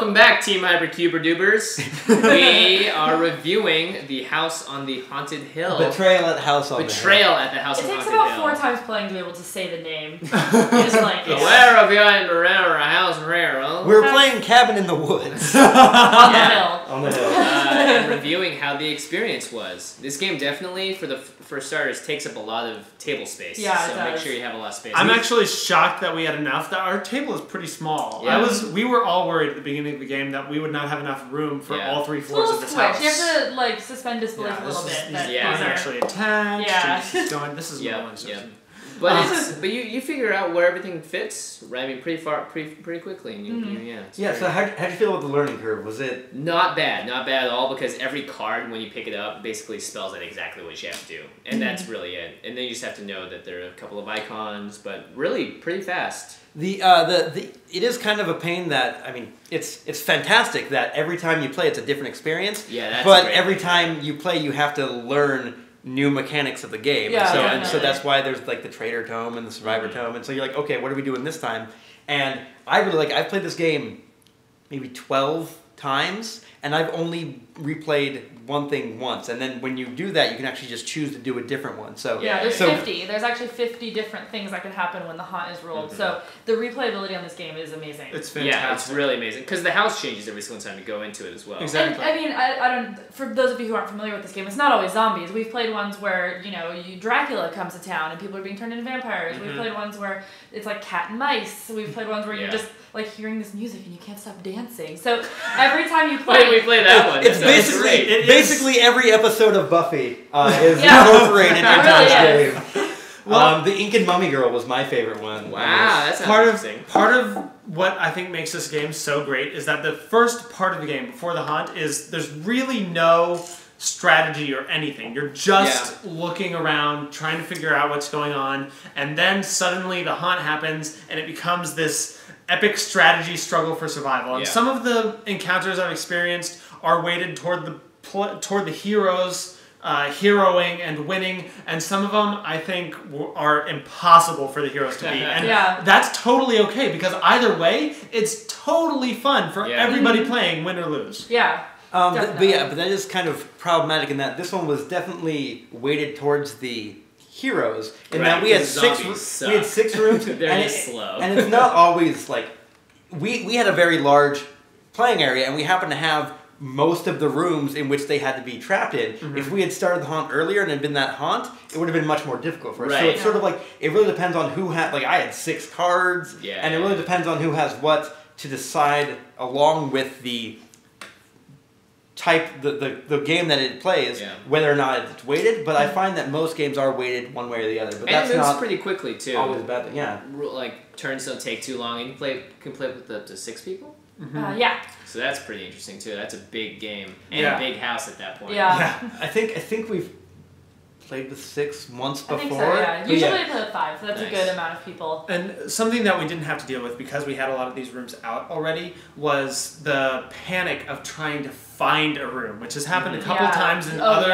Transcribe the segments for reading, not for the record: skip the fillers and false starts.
Welcome back, Team Hypercube Dubers. We are reviewing The House on the Haunted Hill. Betrayal at the House on the Hill. Betrayal at the House on the Haunted Hill. It takes about 4 times playing to be able to say the name. Just like, Where of you in a house rare? We're playing Cabin in the Woods. on the hill. On the hill. And reviewing how the experience was. This game definitely, for starters, takes up a lot of table space. Yeah, so it does. make sure you have a lot of space. I'm actually shocked that we had enough. That our table is pretty small. Yeah. We were all worried at the beginning of the game that we would not have enough room for all 3 floors of this house. You have to like suspend disbelief a little bit. He's Yeah. actually attached. Yeah. He's going. This is Yeah, yeah. yeah. But you figure out where everything fits. Right? I mean, pretty quickly. And Yeah. So how'd you feel about the learning curve? Was it not bad at all? Because every card when you pick it up basically spells out exactly what you have to do, and that's really it. And then you just have to know that there are a couple of icons, but really pretty fast. it is kind of a pain that, I mean, it's fantastic that every time you play it's a different experience. Yeah, that's but great. every time you play you have to learn new mechanics of the game. Yeah, and so that's why there's like the Trader Tome and the Survivor Tome, and so you're like, okay, what are we doing this time? And I really I've played this game maybe 12 times, and I've only replayed one thing once, and then when you do that you can actually just choose to do a different one. So yeah, there's 50. There's actually 50 different things that can happen when the haunt is rolled. So the replayability on this game is amazing. It's fantastic. Yeah, it's really amazing because the house changes every single time you go into it as well. Exactly. And, I mean, I don't. For those of you who aren't familiar with this game, it's not always zombies. We've played ones where Dracula comes to town and people are being turned into vampires. We've played ones where it's like cat and mice. We've played ones where you're just like hearing this music and you can't stop dancing. So every time you play, we play that one. It's basically every episode of Buffy is incorporated into really this game. Well, the Ink and Mummy Girl was my favorite one. Wow, that's interesting. Part of what I think makes this game so great is that the first part of the game before the haunt is there's really no strategy or anything. You're just looking around, trying to figure out what's going on, and then suddenly the haunt happens and it becomes this epic strategy struggle for survival. And some of the encounters I've experienced are weighted toward the heroes heroing and winning, and some of them I think are impossible for the heroes to beat. And that's totally okay because either way, it's totally fun for everybody playing, win or lose. Yeah. But that is kind of problematic in that this one was definitely weighted towards the heroes, in that we had 6 rooms, They're just slow. And it's not always like we had a very large playing area, and we happened to have most of the rooms in which they had to be trapped in. If we had started the haunt earlier and had been that haunt, it would have been much more difficult for us. So it's sort of like, it really depends on who had, like I had 6 cards, and it really depends on who has what to decide along with the type, the game that it plays, whether or not it's weighted. But I find that most games are weighted one way or the other. But and it moves pretty quickly too. Always a bad thing, Like turns don't take too long, and you can play with up to 6 people. Yeah. So that's pretty interesting too. That's a big game and a big house at that point. Yeah. I think we've played with 6 once before. I think so, yeah. Usually we play with 5, so that's a good amount of people. And something that we didn't have to deal with because we had a lot of these rooms out already was the panic of trying to find a room, which has happened a couple times in other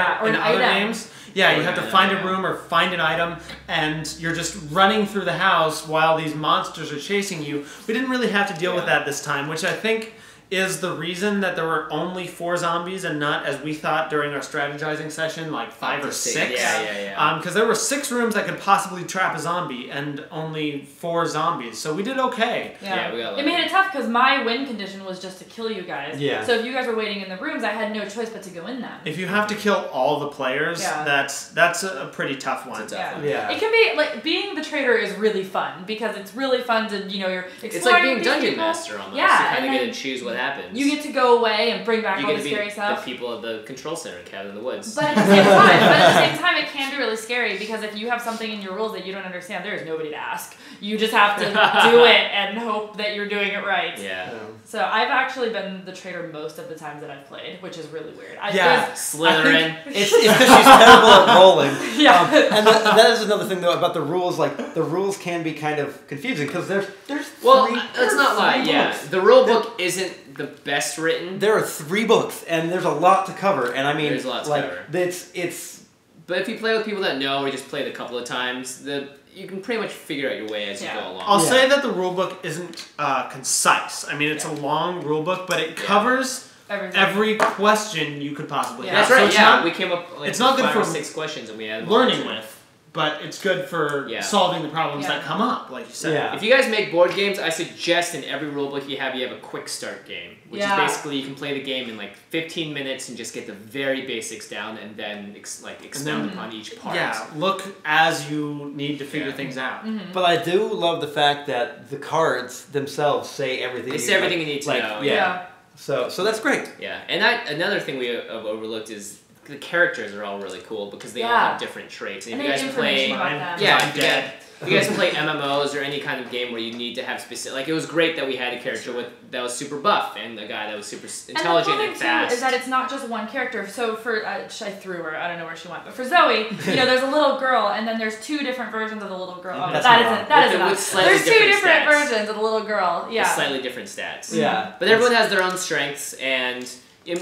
games. Yeah, you have to find a room or find an item, and you're just running through the house while these monsters are chasing you. We didn't really have to deal with that this time, which I think is the reason that there were only 4 zombies and not, as we thought during our strategizing session, like 5 or 6. Because there were 6 rooms that could possibly trap a zombie and only 4 zombies, so we did okay. Yeah, we got lucky. It made it tough because my win condition was just to kill you guys. Yeah. So if you guys were waiting in the rooms, I had no choice but to go in them. If you have to kill all the players, that's a pretty tough one. Yeah. It can be, like, being the trader is really fun because it's really fun to, you're exploring. It's like being these dungeon people. master almost. Yeah. You kind of get to choose what happens. You get to go away and bring back all the scary stuff. The people at the control center, Cabin in the Woods. But at the same time, it can be really scary because if you have something in your rules that you don't understand, there is nobody to ask. You just have to do it and hope that you're doing it right. Yeah. So I've actually been the trader most of the times that I've played, which is really weird. Slytherin. It's because she's terrible at rolling. Yeah. And that is another thing though about the rules. Like the rules can be kind of confusing because there's let's not lie. Yeah, the rule book isn't the best written. There are 3 books and there's a lot to cover. And I mean, there's a lot to cover. It's But if you play with people that know or just played a couple of times, you can pretty much figure out your way as you go along. I'll say that the rulebook isn't concise. I mean, it's a long rulebook, but it covers every question you could possibly have. That's right. So we came up like it's not good 5 for or 6 questions, and we had learning with. But it's good for solving the problems that come up, like you said. Yeah. If you guys make board games, I suggest in every rulebook you have a quick start game, which is basically you can play the game in like 15 minutes and just get the very basics down, and then expound upon each part. Yeah, look as you need to figure things out. Mm-hmm. But I do love the fact that the cards themselves say everything. They say everything you need to know. Yeah. So that's great. Yeah, and another thing we have overlooked is the characters are all really cool because they all have different traits. And if you guys play, if you guys play MMOs or any kind of game where you need to have specific, it was great that we had a character that was super buff and a guy that was super intelligent and fast. Too is that it's not just one character. So for I threw her, I don't know where she went, but for Zoe, there's a little girl, and then there's 2 different versions of the little girl. Oh, that isn't enough. There's 2 different versions of the little girl. Yeah, with slightly different stats. Yeah, but everyone has their own strengths and.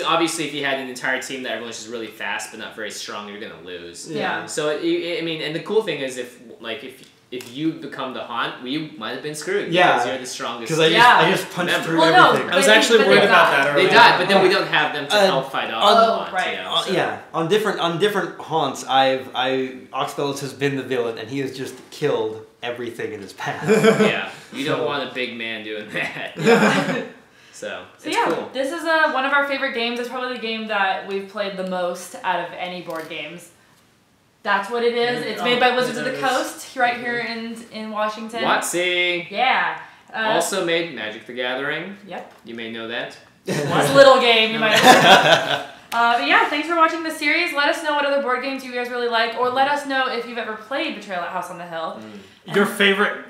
Obviously, if you had an entire team that everyone's just really fast but not very strong, you're gonna lose. Yeah. So and the cool thing is if you become the haunt, we might have been screwed. Yeah. Because you're the strongest. Because I just punched through everything. I was actually worried about that earlier. They died, but then we don't have them to help fight off the haunt. Right. Yeah. On different haunts, Oxbellis has been the villain, and he has just killed everything in his path. Yeah. You don't want a big man doing that. Yeah. So cool. This is one of our favorite games. It's probably the game that we've played the most out of any board games. That's what it is. It's made by Wizards of the Coast, right here in Washington. WotC. Yeah. Also made Magic the Gathering. Yep. You may know that. This little game, you might know. But yeah, thanks for watching the series. Let us know what other board games you guys really like, or let us know if you've ever played Betrayal at House on the Hill. Your favorite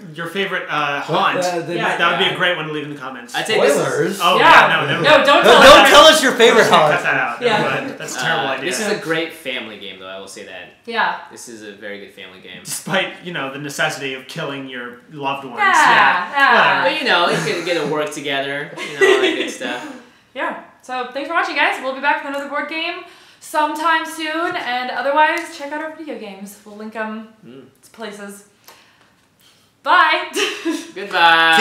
haunt. That would be a great one to leave in the comments. I'd say Spoilers. Oh no, don't tell us your favorite haunt. Cut that out. Yeah. That's a terrible idea. This is a great family game, though. I will say that. Yeah. This is a very good family game. Despite the necessity of killing your loved ones. Yeah. But you can get to work together. All that good stuff. Yeah. So thanks for watching, guys. We'll be back with another board game sometime soon, and otherwise check out our video games. We'll link them to places. Bye. Goodbye.